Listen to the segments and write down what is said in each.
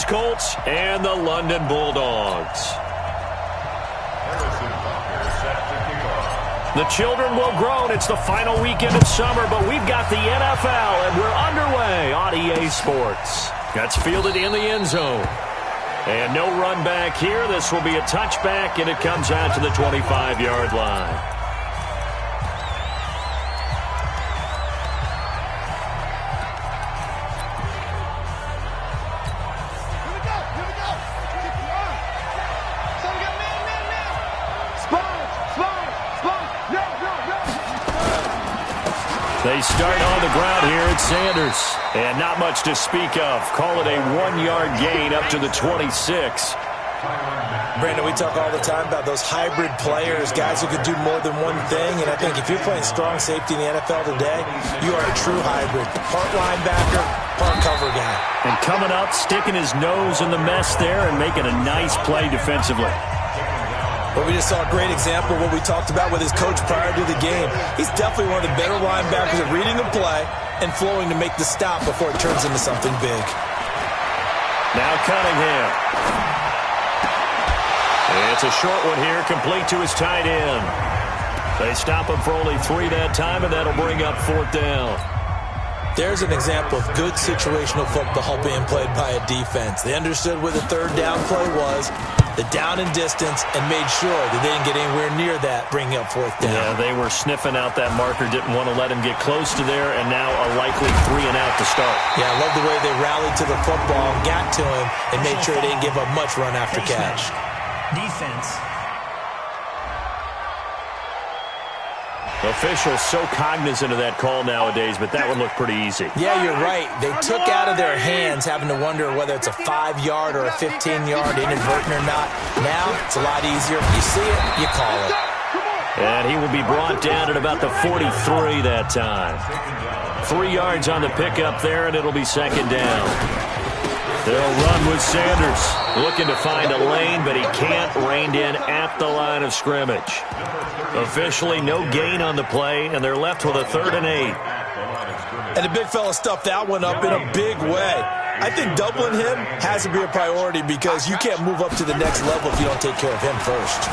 Colts and the London Bulldogs. The children will grow. It's the final weekend of summer, but we've got the NFL, and we're underway on EA Sports. That's fielded in the end zone. And no run back here. This will be a touchback, and it comes out to the 25-yard line. They start on the ground here at Sanders. And not much to speak of. Call it a 1-yard gain up to the 26. Brandon, we talk all the time about those hybrid players, guys who could do more than one thing. And I think if you're playing strong safety in the NFL today, you are a true hybrid. Part linebacker, part cover guy. And coming up, sticking his nose in the mess there and making a nice play defensively. But we just saw a great example of what we talked about with his coach prior to the game. He's definitely one of the better linebackers at reading the play and flowing to make the stop before it turns into something big. Now Cunningham. It's a short one here, complete to his tight end. They stop him for only 3 that time, and that'll bring up 4th down. There's an example of good situational football being played by a defense. They understood where the 3rd down play was, the down and distance, and made sure that they didn't get anywhere near that, bringing up 4th down. Yeah, they were sniffing out that marker, didn't want to let him get close to there, and now a likely 3 and out to start. Yeah, I love the way they rallied to the football, got to him, and made sure they didn't give up much run after catch. Defense. Officials so cognizant of that call nowadays, but that one looked pretty easy. Yeah, you're right. They took out of their hands having to wonder whether it's a 5-yard or a 15-yard inadvertent or not. Now, it's a lot easier. If you see it, you call it. And he will be brought down at about the 43 that time. 3 yards on the pickup there, and it'll be 2nd down. They'll run with Sanders, looking to find a lane, but he can't, reined in at the line of scrimmage. Officially no gain on the play, and they're left with a 3rd and 8. And the big fella stuffed that one up in a big way. I think doubling him has to be a priority because you can't move up to the next level if you don't take care of him first.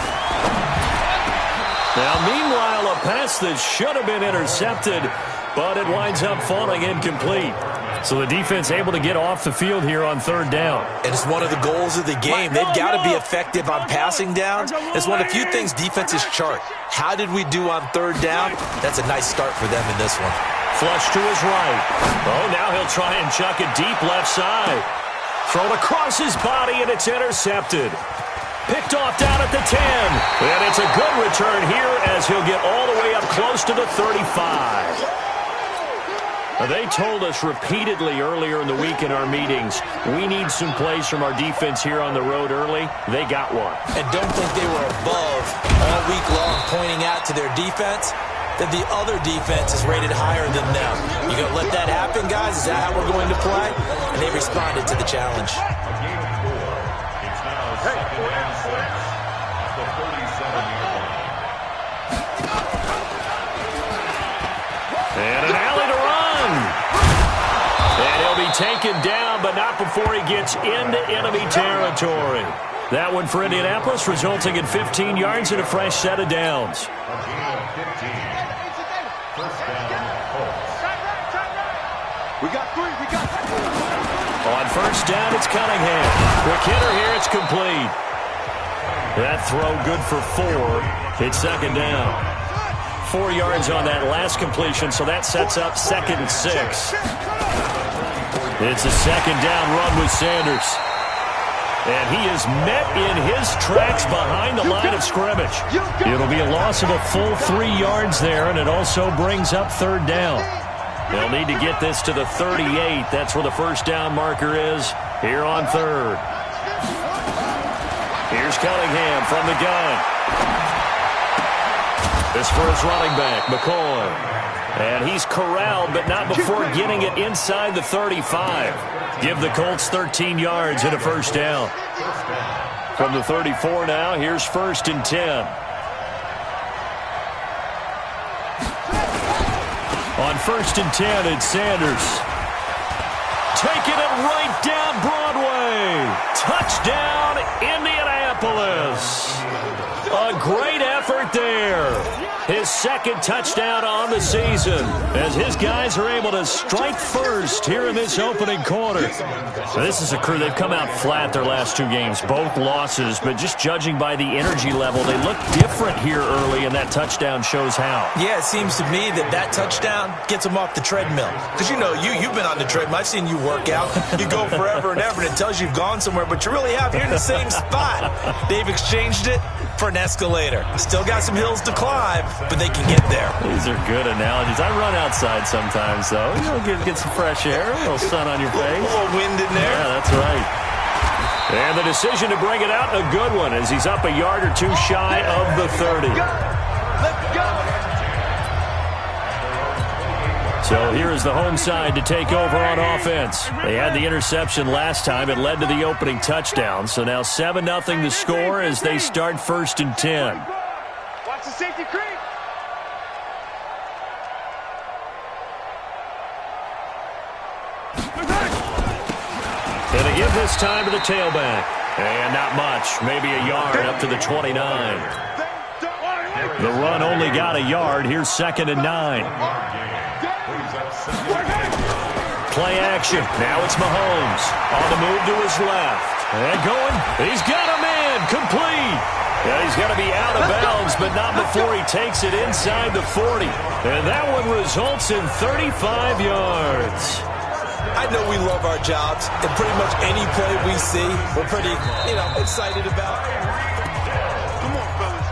Now, meanwhile, a pass that should have been intercepted, but it winds up falling incomplete. So the defense able to get off the field here on 3rd down. And it's one of the goals of the game. They've got to be effective on passing downs. It's one of the few things defenses chart. How did we do on 3rd down? That's a nice start for them in this one. Flush to his right. Oh, now he'll try and chuck it deep left side. Thrown across his body, and it's intercepted. Picked off down at the 10. And it's a good return here as he'll get all the way up close to the 35. They told us repeatedly earlier in the week in our meetings, we need some plays from our defense here on the road early. They got one. And don't think they were above all week long pointing out to their defense that the other defense is rated higher than them. You going to let that happen, guys? Is that how we're going to play? And they responded to the challenge. And an alley to run. And he'll be taken down, but not before he gets into enemy territory. That one for Indianapolis, resulting in 15 yards and a fresh set of downs. On 1st down, it's Cunningham. Quick hitter here, it's complete. That throw good for 4. It's 2nd down. 4 yards on that last completion, so that sets up 2nd and 6. It's a 2nd down run with Sanders. And he is met in his tracks behind the line of scrimmage. It'll be a loss of a full 3 yards there, and it also brings up 3rd down. They'll need to get this to the 38. That's where the 1st down marker is here on 3rd. Here's Cunningham from the gun. This for his running back, McCoy. And he's corralled, but not before getting it inside the 35. Give the Colts 13 yards and a 1st down. From the 34 now, here's 1st and 10. On 1st and 10, it's Sanders. Taking it right down Broadway. away. Touchdown, Indianapolis. A great effort there. His second touchdown on the season as his guys are able to strike first here in this opening quarter. So this is a crew. They've come out flat their last two games, both losses, but just judging by the energy level, they look different here early, and that touchdown shows how. Yeah, it seems to me that touchdown gets them off the treadmill. Because, you've been on the treadmill. I've seen you work out. You go forever and ever, and it tells you you've gone somewhere, but you really have. You're in the same spot. They've exchanged it for an escalator. Still got some hills to climb, but they can get there. These are good analogies. I run outside sometimes, though. Get some fresh air, a little sun on your face. A little wind in there. Yeah, that's right. And the decision to bring it out, a good one, as he's up a yard or two shy of the 30. Let's go. So here is the home side to take over on offense. They had the interception last time. It led to the opening touchdown. So now 7-0 the score as they start 1st and 10. Watch the safety creep. Gonna give this time to the tailback. And not much. Maybe a yard up to the 29. The run only got a yard. Here's 2nd and 9. Play action. Now it's Mahomes. On the move to his left. And going. He's got a man. Complete. Yeah, he's got to be out of bounds, but not before he takes it inside the 40. And that one results in 35 yards. I know we love our jobs, and pretty much any play we see, we're pretty, excited about. Come on, fellas.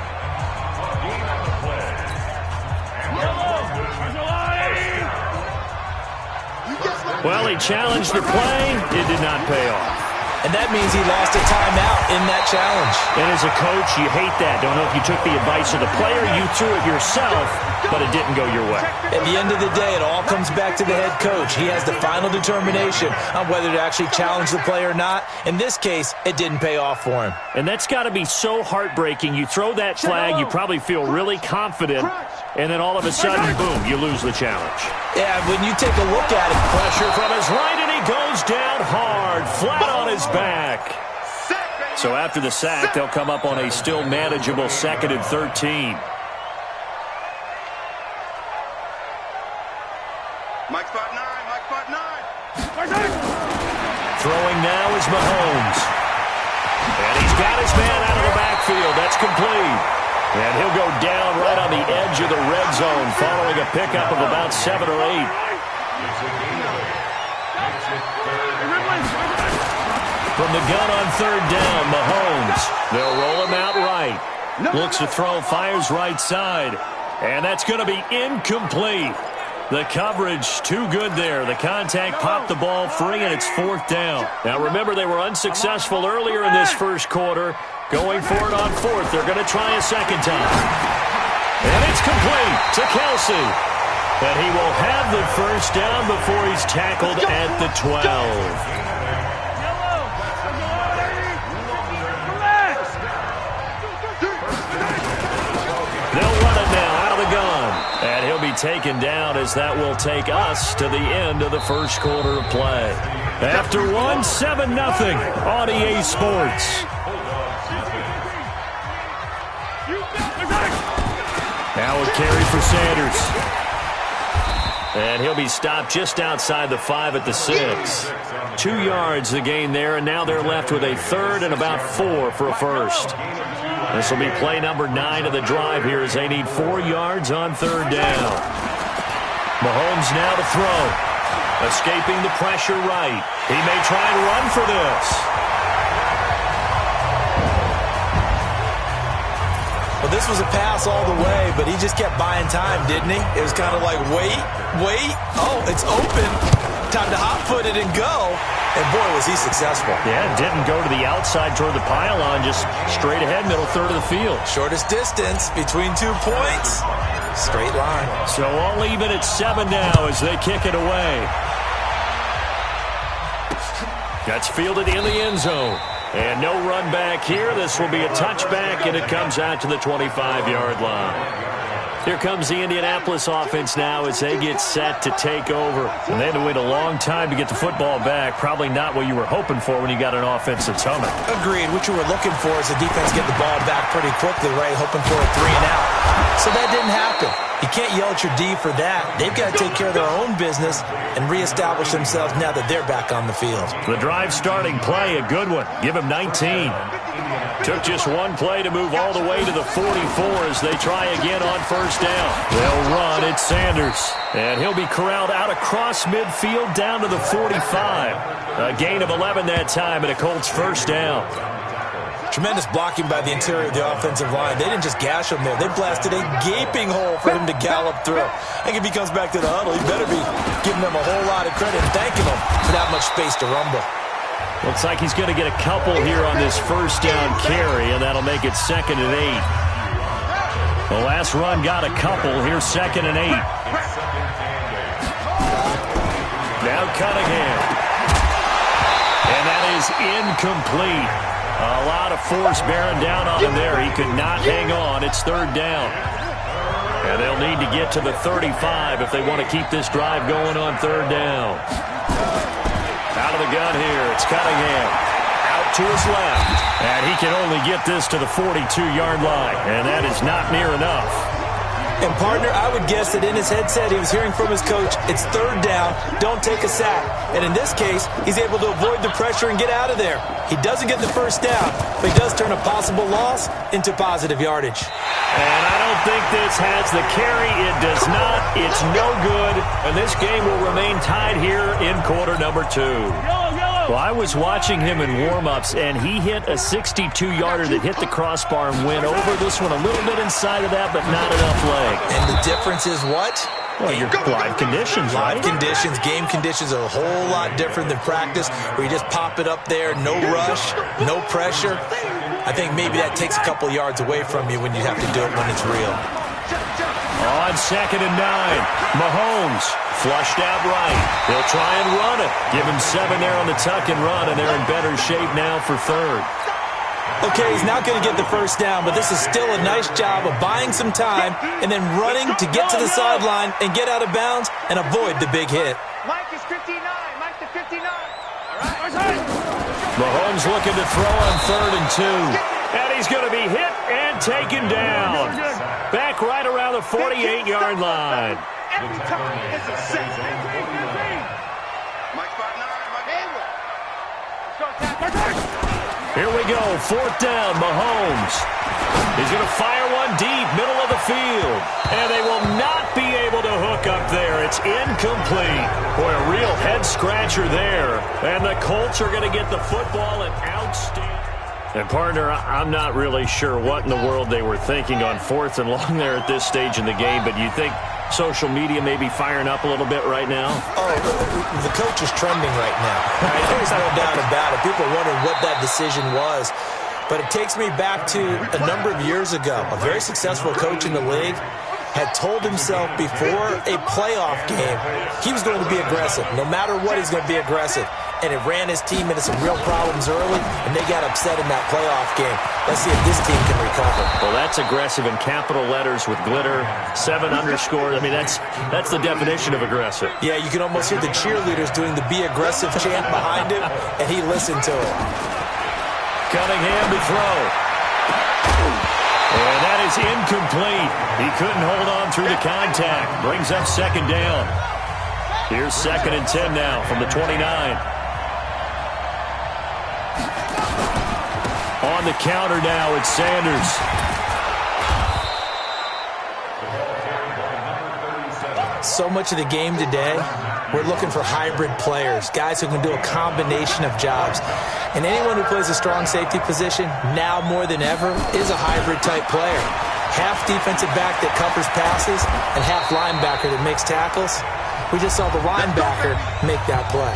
Well, he challenged the play. It did not pay off. And that means he lost a timeout in that challenge. And as a coach, you hate that. Don't know if you took the advice of the player, you threw it yourself, but it didn't go your way. At the end of the day, it all comes back to the head coach. He has the final determination on whether to actually challenge the play or not. In this case, it didn't pay off for him. And that's got to be so heartbreaking. You throw that flag, you probably feel really confident, and then all of a sudden, boom, you lose the challenge. Yeah, when you take a look at it. Pressure from his right, and he goes down hard, flat on his back. So after the sack, they'll come up on a still manageable 2nd and 13. Mike spot 9. Mike spot 9. Throwing now is Mahomes. And he's got his man out of the backfield. That's complete. And he'll go down right on the edge of the red zone following a pickup of about 7 or 8. From the gun on 3rd down, Mahomes. They'll roll him out right. Looks to throw, fires right side. And that's going to be incomplete. The coverage too good there. The contact popped the ball free, and it's 4th down. Now remember, they were unsuccessful earlier in this first quarter. Going for it on 4th. They're going to try a second time. And it's complete to Kelsey. And he will have the first down before he's tackled at the 12. Taken down as that will take us to the end of the first quarter of play. After 1, 7-0 on EA Sports. Now a carry for Sanders. And he'll be stopped just outside the 5 at the 6. 2 yards the gain there, and now they're left with a 3rd and about 4 for a first. This will be play number 9 of the drive here as they need 4 yards on 3rd down. Mahomes now to throw. Escaping the pressure right. He may try and run for this. Well, this was a pass all the way, but he just kept buying time, didn't he? It was kind of like, wait. Oh, it's open. Time to hot-foot it and go. And, boy, was he successful. Yeah, didn't go to the outside toward the pylon, just straight ahead, middle third of the field. Shortest distance between 2 points. Straight line. So all even at 7 now as they kick it away. That's fielded in the end zone. And no run back here. This will be a touchback, and it comes out to the 25-yard line. Here comes the Indianapolis offense now as they get set to take over. And they had to wait a long time to get the football back. Probably not what you were hoping for when you got an offense that's humming. Agreed. What you were looking for is the defense get the ball back pretty quickly, right? Hoping for a 3 and out. So that didn't happen. You can't yell at your D for that. They've got to take care of their own business and reestablish themselves now that they're back on the field. The drive starting play, a good one. Give him 19. Took just one play to move all the way to the 44 as they try again on first down. They'll run. It's Sanders. And he'll be corralled out across midfield down to the 45. A gain of 11 that time and a Colts first down. Tremendous blocking by the interior of the offensive line. They didn't just gash him there. They blasted a gaping hole for him to gallop through. I think if he comes back to the huddle, he better be giving them a whole lot of credit and thanking them for that much space to rumble. Looks like he's going to get a couple here on this first down carry, and that'll make it 2nd and 8. The last run got a couple. Here's 2nd and 8. Now Cunningham. And that is incomplete. A lot of force bearing down on him there. He could not hang on. It's 3rd down. And they'll need to get to the 35 if they want to keep this drive going on 3rd down. Out of the gun here, it's Cunningham. Out to his left. And he can only get this to the 42-yard line. And that is not near enough. And, partner, I would guess that in his headset he was hearing from his coach, it's 3rd down, don't take a sack. And in this case, he's able to avoid the pressure and get out of there. He doesn't get the first down, but he does turn a possible loss into positive yardage. And I don't think this has the carry. It does not. It's no good. And this game will remain tied here in quarter number 2. Well, I was watching him in warm-ups, and he hit a 62-yarder that hit the crossbar and went over this one a little bit inside of that, but not enough leg. And the difference is what? Well, your live conditions, right? Live conditions, game conditions are a whole lot different than practice, where you just pop it up there, no rush, no pressure. I think maybe that takes a couple yards away from you when you have to do it when it's real. On 2nd and 9, Mahomes flushed out right. He'll try and run it. Give him 7 there on the tuck and run, and they're in better shape now for 3rd. Okay, he's not going to get the first down, but this is still a nice job of buying some time and then running to get to the sideline and get out of bounds and avoid the big hit. Mike is 59. Mike to 59. All right. Mahomes looking to throw on 3rd and 2. And he's going to be hit and taken down. Back right around the 48-yard line. Every time is a set. Mike spot 9. Mike Here we go. 4th down, Mahomes. He's going to fire one deep, middle of the field. And they will not be able to hook up there. It's incomplete. Boy, a real head-scratcher there. And the Colts are going to get the football and outstanding. And, partner, I'm not really sure what in the world they were thinking on 4th and long there at this stage in the game, but you think social media may be firing up a little bit right now? Oh, the coach is trending right now. There's no doubt about it. People are wondering what that decision was. But it takes me back to a number of years ago. A very successful coach in the league had told himself before a playoff game he was going to be aggressive. No matter what, he's going to be aggressive. And it ran his team into some real problems early, and they got upset in that playoff game. Let's see if this team can recover. Well, that's aggressive in capital letters with glitter, 7 underscore. I mean, that's the definition of aggressive. Yeah, you can almost hear the cheerleaders doing the be aggressive chant behind him, and he listened to it. Cunningham to throw. And that is incomplete. He couldn't hold on through the contact. Brings up 2nd down. Here's 2nd and 10 now from the 29. On the counter now, it's Sanders. So much of the game today, we're looking for hybrid players, guys who can do a combination of jobs. And anyone who plays a strong safety position, now more than ever, is a hybrid-type player. Half defensive back that covers passes and half linebacker that makes tackles. We just saw the linebacker make that play.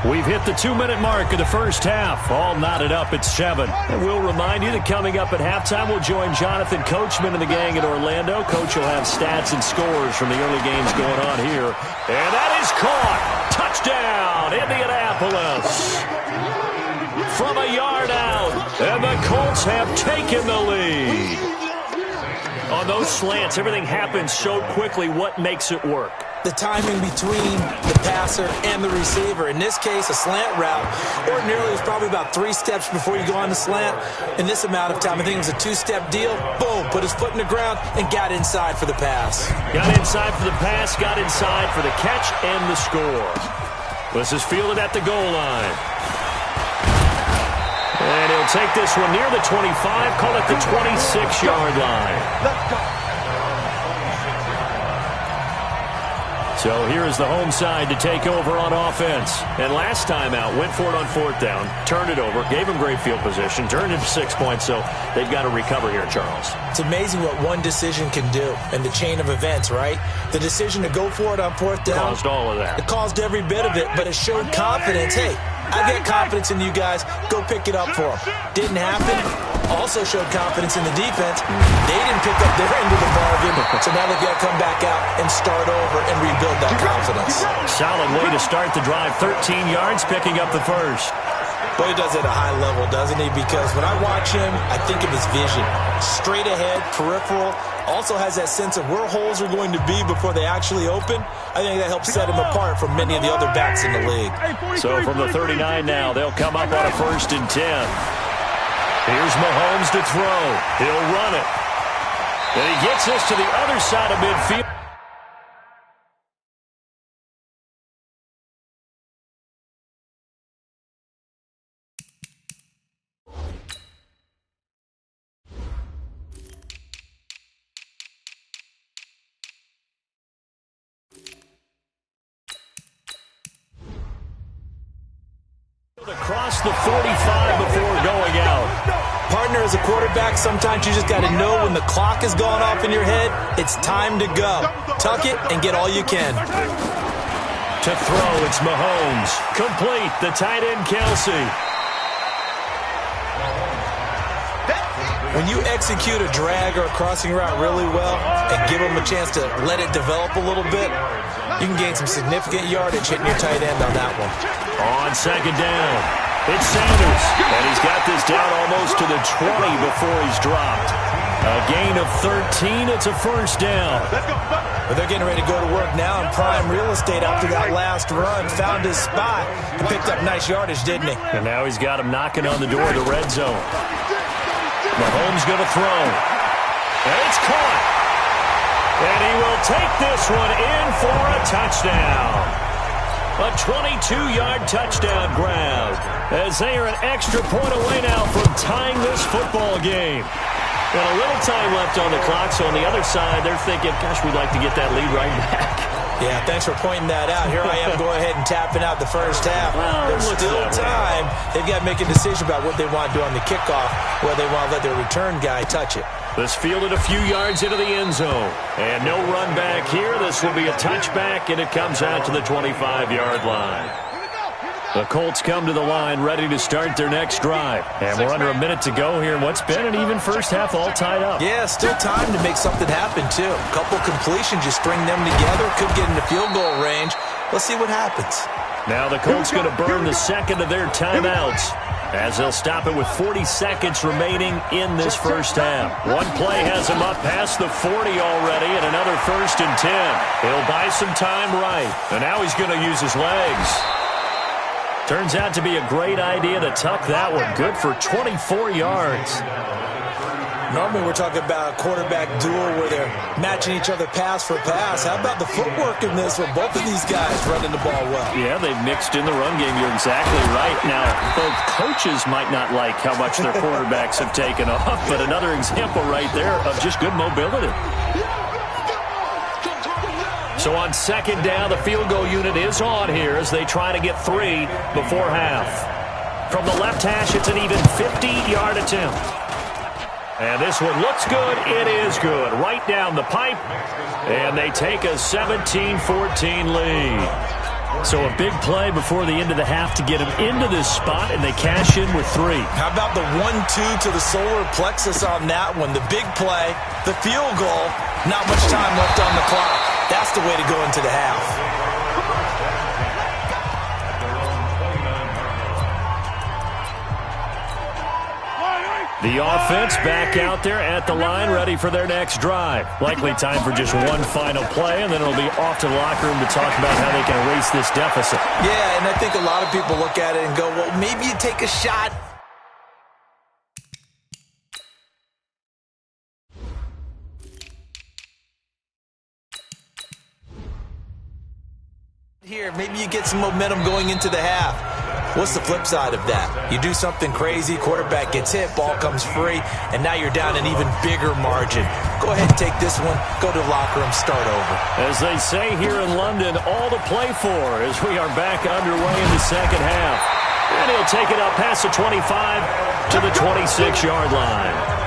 We've hit the 2-minute mark of the first half. All knotted up at 7. And we'll remind you that coming up at halftime, we'll join Jonathan Coachman and the gang in Orlando. Coach will have stats and scores from the early games going on here. And that is caught. Touchdown, Indianapolis. From a yard out. And the Colts have taken the lead. On those slants, everything happens so quickly. What makes it work? The timing between the passer and the receiver. In this case, a slant route ordinarily is probably about 3 steps before you go on the slant. In this amount of time, I think it was a 2-step deal. Boom, put his foot in the ground and got inside for the pass. Got inside for the pass, got inside for the catch and the score. This is fielded at the goal line. And he'll take this one near the 25, call it the 26-yard line. Let's go. So here is the home side to take over on offense. And last time out, went for it on 4th down, turned it over, gave him great field position, turned it to 6 points, so they've got to recover here, Charles. It's amazing what one decision can do in the chain of events, right? The decision to go for it on 4th down. Caused all of that. It caused every bit of it, but it showed confidence. Hey, I get confidence in you guys. Go pick it up for them. Didn't happen. Also showed confidence in the defense. They didn't pick up their end of the bargain, so now they've got to come back out and start over and rebuild that confidence. Solid way to start the drive. 13 yards, picking up the first. But he does it at a high level, doesn't he? Because when I watch him, I think of his vision. Straight ahead, peripheral. Also has that sense of where holes are going to be before they actually open. I think that helps set him apart from many of the other backs in the league. So from the 39 now, they'll come up on a 1st and 10. Here's Mahomes to throw. He'll run it. And he gets this to the other side of midfield. Across the 45 before going out. Partner, as a quarterback, sometimes you just got to know when the clock has gone off in your head, it's time to go. Tuck it and get all you can. To throw, it's Mahomes. Complete, the tight end, Kelsey. When you execute a drag or a crossing route really well and give them a chance to let it develop a little bit, you can gain some significant yardage hitting your tight end on that one. On 2nd down, it's Sanders. And he's got this down almost to the 20 before he's dropped. A gain of 13, it's a 1st down. But they're getting ready to go to work now in prime real estate after that last run. Found his spot and picked up nice yardage, didn't he? And now he's got him knocking on the door of the red zone. Mahomes going to throw. And it's caught. And he will take this one in for a touchdown. A 22-yard touchdown grab as they are an extra point away now from tying this football game. And a little time left on the clock, so on the other side, they're thinking, gosh, we'd like to get that lead right back. Yeah, thanks for pointing that out. Here I am going ahead and tapping out the first half. Well, there's still time. They've got to make a decision about what they want to do on the kickoff, whether they want to let their return guy touch it. This fielded a few yards into the end zone. And no run back here. This will be a touchback, and it comes out to the 25-yard line. The Colts come to the line ready to start their next drive. And we're under a minute to go here in what's been an even first half all tied up. Yeah, still time to make something happen, too. A couple completions, you string them together, could get into field goal range. Let's see what happens. Now the Colts going to burn the second of their timeouts as they'll stop it with 40 seconds remaining in this first half. One play has him up past the 40 already and another 1st and 10. He'll buy some time right. And now he's going to use his legs. Turns out to be a great idea to tuck that one. Good for 24 yards. Normally we're talking about a quarterback duel where they're matching each other pass for pass. How about the footwork in this with both of these guys running the ball well? Yeah, they've mixed in the run game. You're exactly right. Now, both coaches might not like how much their quarterbacks have taken off, but another example right there of just good mobility. So on 2nd down, the field goal unit is on here as they try to get 3 before half. From the left hash, it's an even 50-yard attempt. And this one looks good. It is good. Right down the pipe. And they take a 17-14 lead. So a big play before the end of the half to get them into this spot, and they cash in with 3. How about the 1-2 to the solar plexus on that one? The big play, the field goal, not much time left on the clock. That's the way to go into the half. The offense back out there at the line, ready for their next drive. Likely time for just one final play, and then it'll be off to the locker room to talk about how they can erase this deficit. Yeah, and I think a lot of people look at it and go, well, maybe you take a shot. Here, maybe you get some momentum going into the half. What's the flip side of that? You do something crazy, quarterback gets hit, ball comes free, and now you're down an even bigger margin. Go ahead and take this one, go to the locker room, start over. As they say here in London, all to play for as we are back underway in the second half. And he'll take it up past the 25 to the 26-yard line.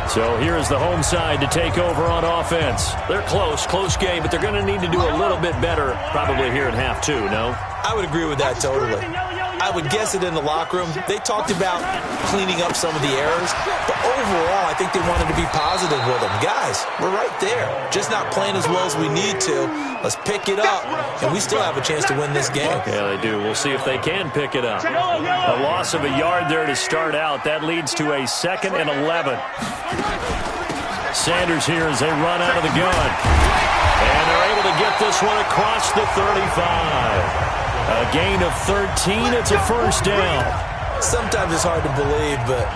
So here's the home side to take over on offense. They're close game, but they're going to need to do a little bit better probably here in half two, no? I would agree with that totally. I would guess it in the locker room. They talked about cleaning up some of the errors, but overall I think they wanted to be positive with them. Guys, we're right there. Just not playing as well as we need to. Let's pick it up, and we still have a chance to win this game. Yeah, they do. We'll see if they can pick it up. A loss of a yard there to start out. That leads to a 2nd and 11. Sanders here as they run out of the gun. And they're able to get this one across the 35. A gain of 13. It's a first down. Sometimes it's hard to believe, but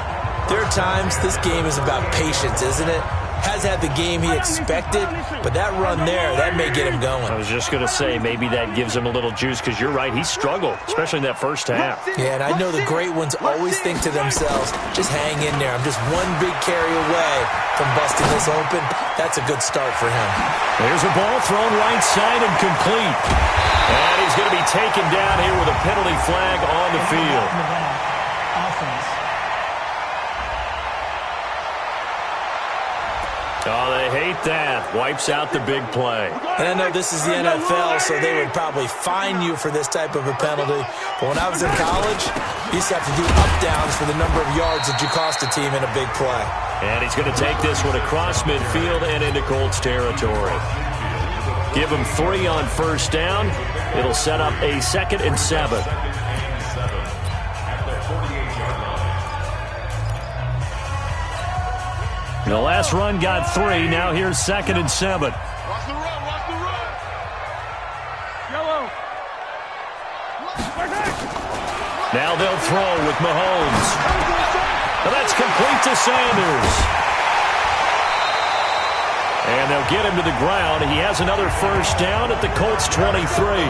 there are times this game is about patience, isn't it? Has had the game he expected, but that run there, that may get him going. I was just going to say, maybe that gives him a little juice, because you're right, he struggled, especially in that first half. Yeah, and I know the great ones always think to themselves, just hang in there. I'm just one big carry away from busting this open. That's a good start for him. There's a ball thrown right side and complete. And he's going to be taken down here with a penalty flag on the field. Oh, they hate that. Wipes out the big play. And I know this is the NFL, so they would probably fine you for this type of a penalty. But when I was in college, you used to have to do up-downs for the number of yards that you cost a team in a big play. And he's going to take this one across midfield and into Colts territory. Give him 3 on first down. It'll set up a 2nd and 7. The last run got 3. Now here's 2nd and 7. Watch the run, watch the run. Yellow. Now they'll throw with Mahomes. And that's complete to Sanders. And they'll get him to the ground. He has another first down at the Colts 23.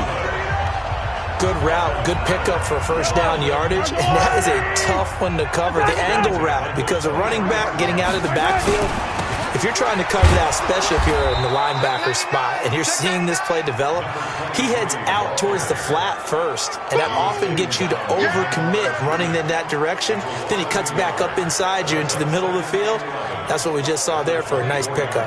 Good route, good pickup for first down yardage, and that is a tough one to cover, the angle route, because a running back getting out of the backfield, if you're trying to cover that, especially if you're in the linebacker spot and you're seeing this play develop, he heads out towards the flat first, and that often gets you to overcommit running in that direction. Then he cuts back up inside you into the middle of the field. That's what we just saw there for a nice pickup.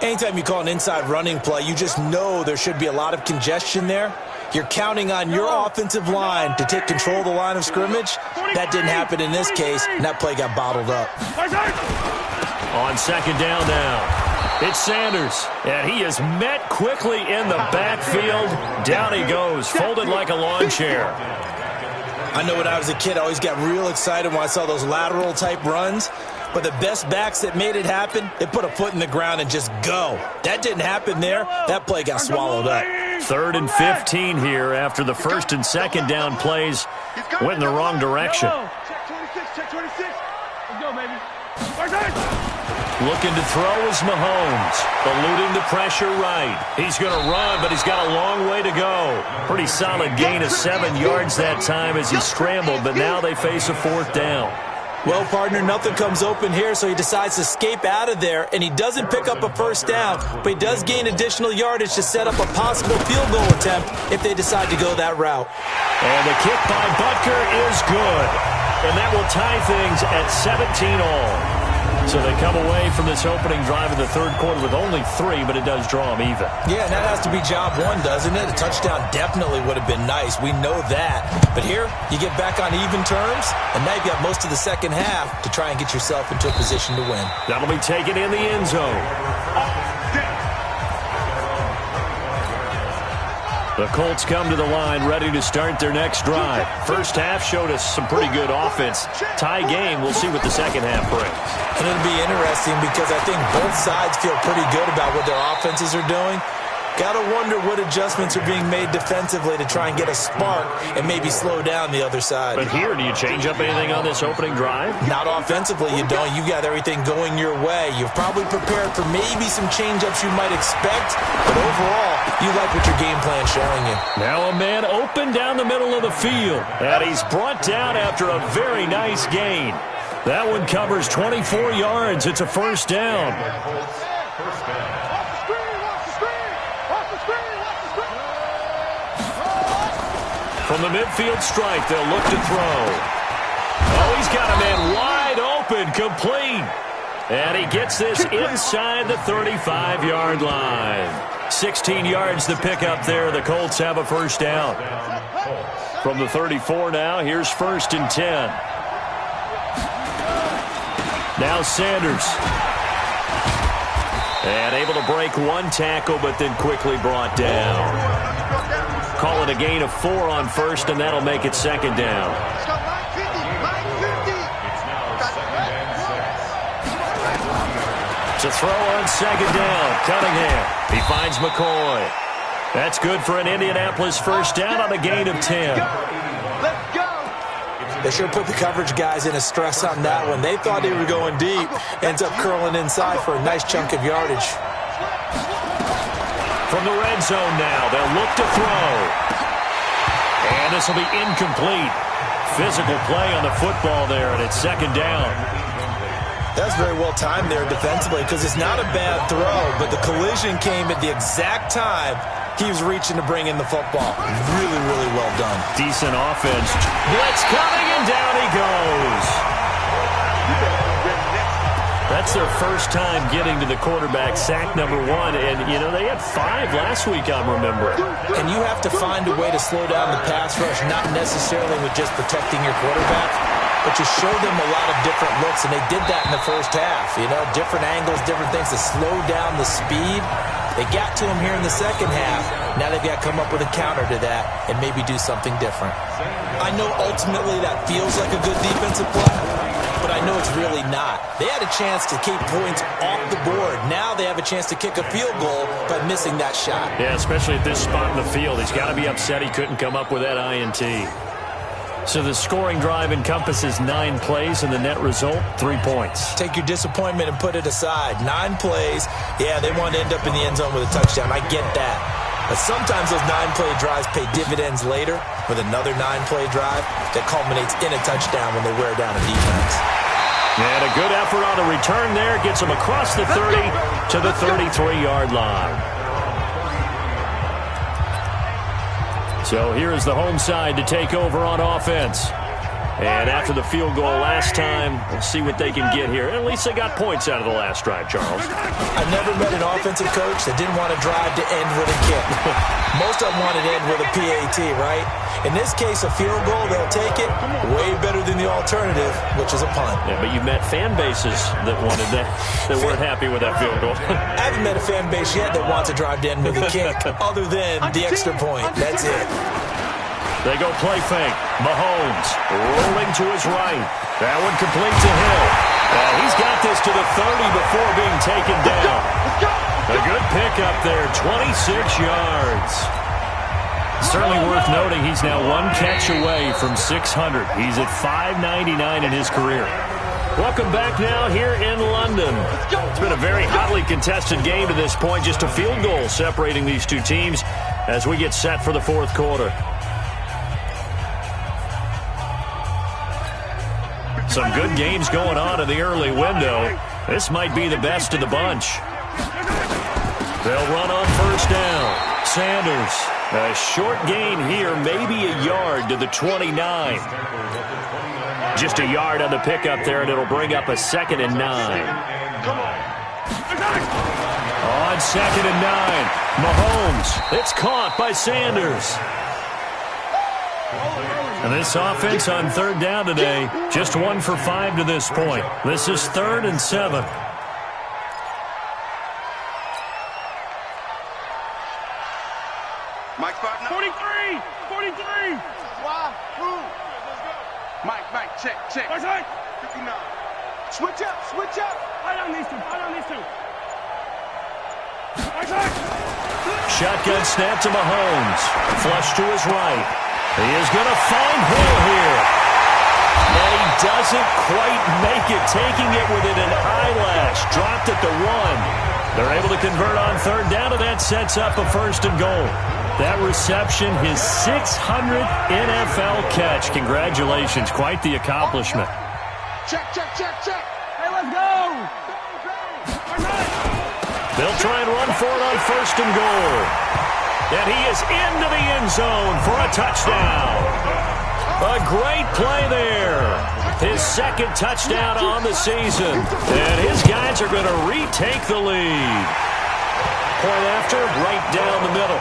Anytime you call an inside running play, you just know there should be a lot of congestion there. You're counting on your offensive line to take control of the line of scrimmage. That didn't happen in this case, and that play got bottled up. On second down now, it's Sanders, and he is met quickly in the backfield. Down he goes, folded like a lawn chair. I know when I was a kid, I always got real excited when I saw those lateral-type runs. But the best backs that made it happen, they put a foot in the ground and just go. That didn't happen there. That play got swallowed up. 3rd and 15 here after the first and second down plays went in the wrong direction. Check 26. Let's go, baby. Looking to throw is Mahomes, eluding the pressure right. He's going to run, but he's got a long way to go. Pretty solid gain of 7 yards that time as he scrambled, but now they face a 4th down. Well, partner, nothing comes open here, so he decides to escape out of there, and he doesn't pick up a first down, but he does gain additional yardage to set up a possible field goal attempt if they decide to go that route. And the kick by Butker is good, and that will tie things at 17 all. So they come away from this opening drive of the third quarter with only 3, but it does draw them even. Yeah, and that has to be job 1, doesn't it? A touchdown definitely would have been nice. We know that. But here, you get back on even terms, and now you've got most of the second half to try and get yourself into a position to win. That'll be taken in the end zone. The Colts come to the line ready to start their next drive. First half showed us some pretty good offense. Tie game, we'll see what the second half brings. And it'll be interesting because I think both sides feel pretty good about what their offenses are doing. Got to wonder what adjustments are being made defensively to try and get a spark and maybe slow down the other side. But here, do you change up anything on this opening drive? Not offensively, you don't. You got everything going your way. You've probably prepared for maybe some change-ups you might expect, but overall, you like what your game plan's showing you. Now a man open down the middle of the field, and he's brought down after a very nice gain. That one covers 24 yards. It's a first down. From the midfield strike, they'll look to throw. Oh, he's got a man wide open, complete. And he gets this inside the 35-yard line. 16 yards to pick up there. The Colts have a first down. From the 34 now, here's 1st and 10. Now Sanders. And able to break one tackle, but then quickly brought down. Call it a gain of 4 on first, and that'll make it second down. To throw on second down, Cunningham. He finds McCoy. That's good for an Indianapolis first down on a gain of 10. Let's go. They sure put the coverage guys in a stress on that one. They thought they were going deep. Ends up curling inside for a nice chunk of yardage. From the red zone now, they'll look to throw. And this will be incomplete. Physical play on the football there, and it's second down. That's very well timed there defensively because it's not a bad throw, but the collision came at the exact time he was reaching to bring in the football. Really, really well done. Decent offense. Blitz coming, and down he goes. That's their first time getting to the quarterback, sack number 1. And, you know, they had 5 last week, I'm remembering. And you have to find a way to slow down the pass rush, not necessarily with just protecting your quarterback, but you show them a lot of different looks, and they did that in the first half. You know, different angles, different things to slow down the speed. They got to him here in the second half. Now they've got to come up with a counter to that and maybe do something different. I know ultimately that feels like a good defensive play, but I know it's really not. They had a chance to keep points off the board. Now they have a chance to kick a field goal by missing that shot. Yeah, especially at this spot in the field. He's got to be upset he couldn't come up with that INT. So the scoring drive encompasses 9 plays, and the net result, 3 points. Take your disappointment and put it aside. 9 plays. Yeah, they want to end up in the end zone with a touchdown. I get that. But sometimes those 9-play drives pay dividends later with another 9-play drive that culminates in a touchdown when they wear down a defense. And a good effort on the return there. Gets him across the 30 to the 33-yard line. So here is the home side to take over on offense. And after the field goal last time, we'll see what they can get here. At least they got points out of the last drive, Charles. I've never met an offensive coach that didn't want to drive to end with a kick. Most of them want to end with a PAT, right? In this case, a field goal, they'll take it. Way better than the alternative, which is a punt. Yeah, but you've met fan bases that wanted that, that weren't happy with that field goal. I haven't met a fan base yet that wants to drive to end with a kick, other than the extra point. That's it. They go play fake. Mahomes rolling to his right. That one complete to Hill. He's got this to the 30 before being taken down. A good pickup there, 26 yards. Certainly worth noting he's now 1 catch away from 600. He's at 599 in his career. Welcome back now here in London. It's been a very hotly contested game to this point. Just a field goal separating these two teams as we get set for the fourth quarter. Some good games going on in the early window. This might be the best of the bunch. They'll run on first down. Sanders, a short gain here, maybe a yard to the 29. Just a yard on the pickup there, and it'll bring up a 2nd and 9. On 2nd and 9, Mahomes. It's caught by Sanders. And this offense on 3rd down today, just 1 for 5 to this point. This is 3rd and 7. Mike's partner. Check. 59. Switch up. Right on these two. Shotgun snap to Mahomes. Flush to his right. He is going to find Hill here. And he doesn't quite make it, taking it within an eyelash. Dropped at the 1. They're able to convert on third down, and that sets up a first and goal. That reception, his 600th NFL catch. Congratulations. Quite the accomplishment. Check. Hey, let's go. They'll try and run for it on first and goal. And he is into the end zone for a touchdown. A great play there. His second touchdown on the season. And his guys are going to retake the lead. Point after, right down the middle.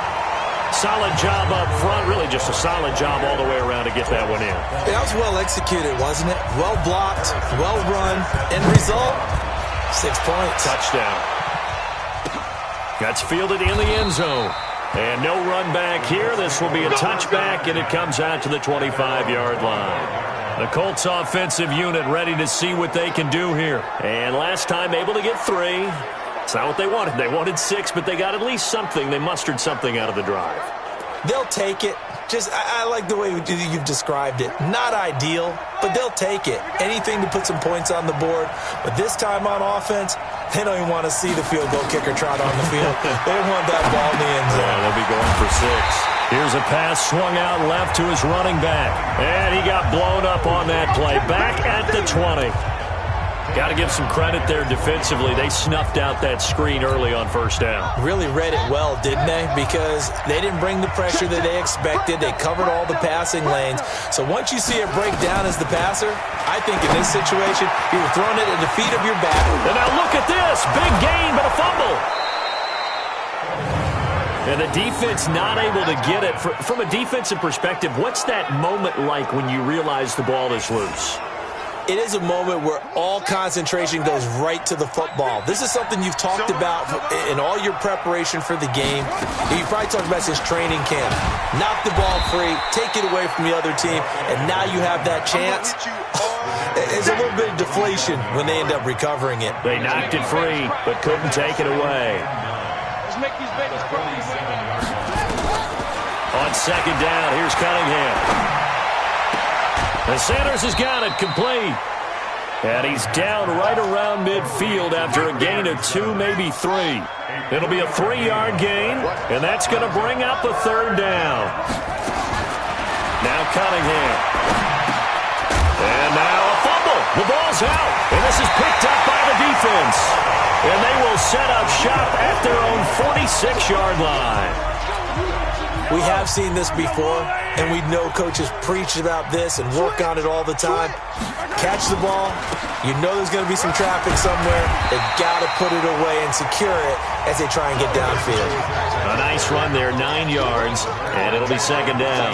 Solid job up front. Really just a solid job all the way around to get that one in. That was well executed, wasn't it? Well blocked, well run. End result, 6 points. Touchdown. That's fielded in the end zone. And no run back here. This will be a touchback, and it comes out to the 25-yard line. The Colts offensive unit ready to see what they can do here. And last time able to get 3. It's not what they wanted. They wanted 6, but they got at least something. They mustered something out of the drive. They'll take it. I like the way you've described it. Not ideal, but they'll take it. Anything to put some points on the board. But this time on offense, they don't even want to see the field goal kicker trot on the field. They want that ball in the end zone. Yeah, they'll be going for 6. Here's a pass swung out left to his running back. And he got blown up on that play. Back at the 20. Got to give some credit there defensively. They snuffed out that screen early on first down. Really read it well, didn't they? Because they didn't bring the pressure that they expected. They covered all the passing lanes. So once you see it break down as the passer, I think in this situation, you were throwing it at the feet of your back. And now look at this. Big gain, but a fumble. And the defense not able to get it. From a defensive perspective, what's that moment like when you realize the ball is loose? It is a moment where all concentration goes right to the football. This is something you've talked about in all your preparation for the game. You probably talked about since training camp. Knock the ball free, take it away from the other team, and now you have that chance. There's a little bit of deflation when they end up recovering it. They knocked it free, but couldn't take it away. Let's make these babies cry. On second down, here's Cunningham. And Sanders has got it complete. And he's down right around midfield after a gain of 2, maybe 3. It'll be a 3-yard gain, and that's going to bring up a third down. Now Cunningham. And now a fumble. The ball's out, and this is picked up by the defense. And they will set up shop at their own 46-yard line. We have seen this before, and we know coaches preach about this and work on it all the time. Catch the ball. You know there's going to be some traffic somewhere. They've got to put it away and secure it as they try and get downfield. A nice run there, 9 yards, and it'll be second down.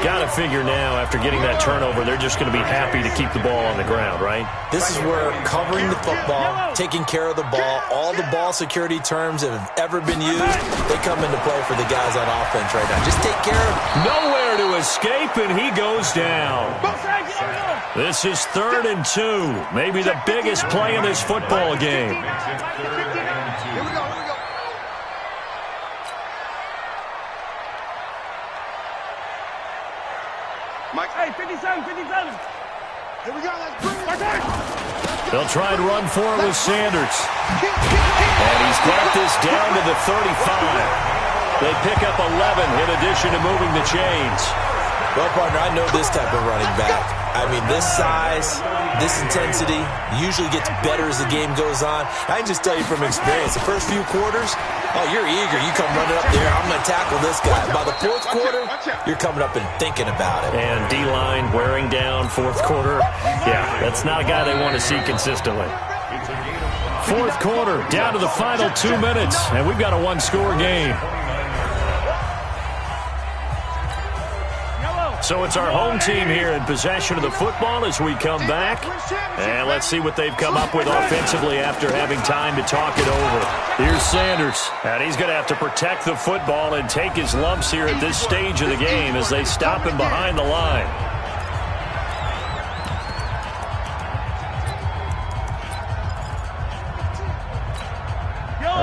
Got to figure now, after getting that turnover, they're just going to be happy to keep the ball on the ground, right? This is where covering the football, taking care of the ball, all the ball security terms that have ever been used, they come into play for the guys on offense right now. Just take care of it. Nowhere to escape, and he goes down. This is 3rd and 2. Maybe the biggest play in this football game. Here we go. Mike. Hey, 57. Here we go. Let's bring it. They'll try and run for it with Sanders. And he's got this down to the 35. They pick up 11 in addition to moving the chains. Well, partner, I know this type of running back. I mean, this size, this intensity usually gets better as the game goes on. I can just tell you from experience, the first few quarters, oh, you're eager. You come running up there, I'm going to tackle this guy. By the 4th quarter, you're coming up and thinking about it. And D-line wearing down 4th quarter. Yeah, that's not a guy they want to see consistently. 4th quarter, down to the final 2 minutes, and we've got a 1-score game. So it's our home team here in possession of the football as we come back. And let's see what they've come up with offensively after having time to talk it over. Here's Sanders. And he's going to have to protect the football and take his lumps here at this stage of the game as they stop him behind the line.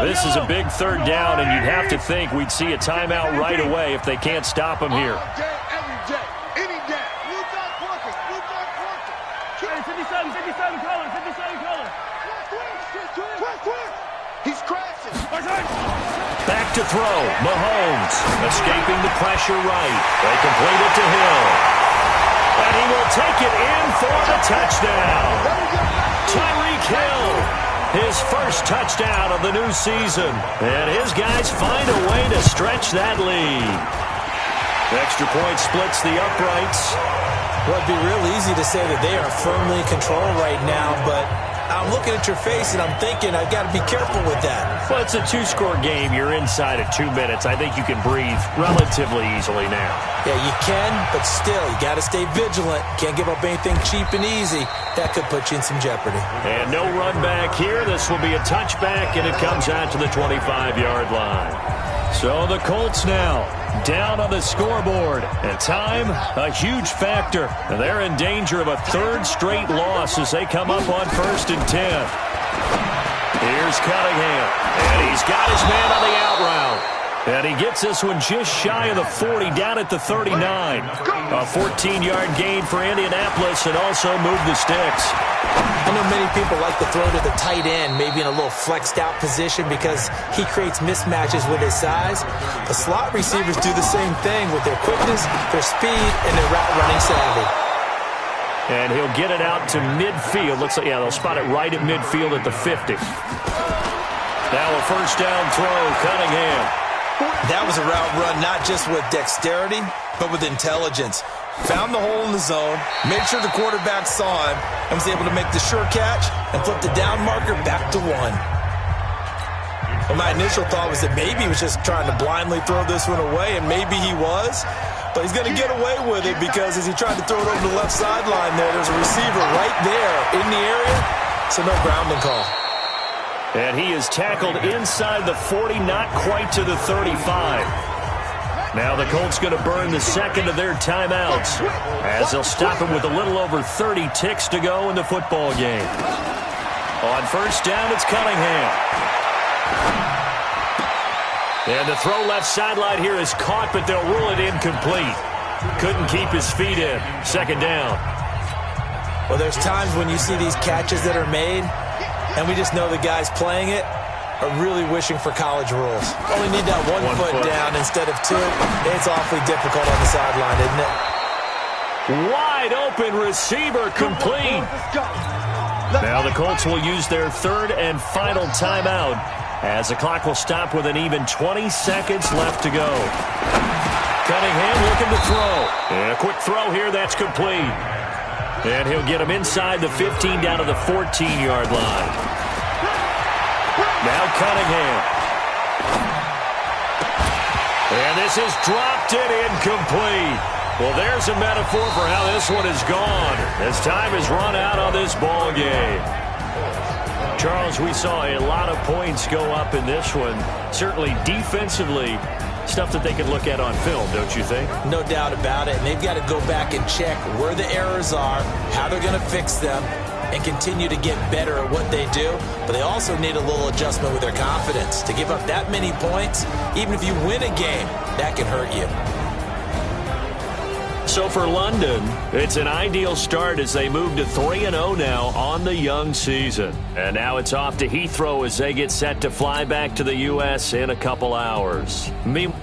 This is a big third down, and you'd have to think we'd see a timeout right away if they can't stop him here. All day, every day, any day. Blue dot working, blue dot working. Hey, 57 color, 57 color. Quick. He's crashing. Back to throw. Mahomes escaping the pressure right. They complete it to Hill. And he will take it in for the touchdown. Tyreek Hill, his first touchdown of the new season. And his guys find a way to stretch that lead. Extra point splits the uprights. Well, it'd be real easy to say that they are firmly in control right now, but I'm looking at your face and I'm thinking I've got to be careful with that. Well, it's a two-score game. You're inside of 2 minutes. I think you can breathe relatively easily now. Yeah, you can, but still, you got to stay vigilant. Can't give up anything cheap and easy. That could put you in some jeopardy. And no run back here. This will be a touchback, and it comes out to the 25-yard line. So the Colts now down on the scoreboard. And time, a huge factor. And they're in danger of a third straight loss as they come up on 1st and 10. Here's Cunningham. And he's got his man on the out route. And he gets this one just shy of the 40, down at the 39. A 14-yard gain for Indianapolis and also move the sticks. I know many people like to throw to the tight end, maybe in a little flexed out position because he creates mismatches with his size. The slot receivers do the same thing with their quickness, their speed, and their route running savvy. And he'll get it out to midfield. Looks like, yeah, they'll spot it right at midfield at the 50. Now a first down throw, Cunningham. That was a route run not just with dexterity, but with intelligence. Found the hole in the zone, made sure the quarterback saw him, and was able to make the sure catch and flip the down marker back to 1. Well, my initial thought was that maybe he was just trying to blindly throw this one away, and maybe he was. But he's going to get away with it because as he tried to throw it over the left sideline there's a receiver right there in the area, so no grounding call. And he is tackled inside the 40, not quite to the 35. Now the Colts going to burn the second of their timeouts as they'll stop him with a little over 30 ticks to go in the football game. On first down, it's Cunningham. And the throw left sideline here is caught, but they'll rule it incomplete. Couldn't keep his feet in. Second down. Well, there's times when you see these catches that are made, and we just know the guys playing it are really wishing for college rules. Only need that one foot down instead of 2. It's awfully difficult on the sideline, isn't it? Wide open receiver complete. Now the Colts will use their third and final timeout as the clock will stop with an even 20 seconds left to go. Cunningham looking to throw. And a quick throw here, that's complete. And he'll get him inside the 15 down to the 14-yard line. Now Cunningham. And this is dropped and incomplete. Well, there's a metaphor for how this one is gone as time has run out on this ball game. Charles, we saw a lot of points go up in this one. Certainly defensively, stuff that they can look at on film, don't you think? No doubt about it. And they've got to go back and check where the errors are, how they're going to fix them, and continue to get better at what they do. But they also need a little adjustment with their confidence. To give up that many points, even if you win a game, that can hurt you. So for London, it's an ideal start as they move to 3-0 now on the young season. And now it's off to Heathrow as they get set to fly back to the U.S. in a couple hours. Meanwhile,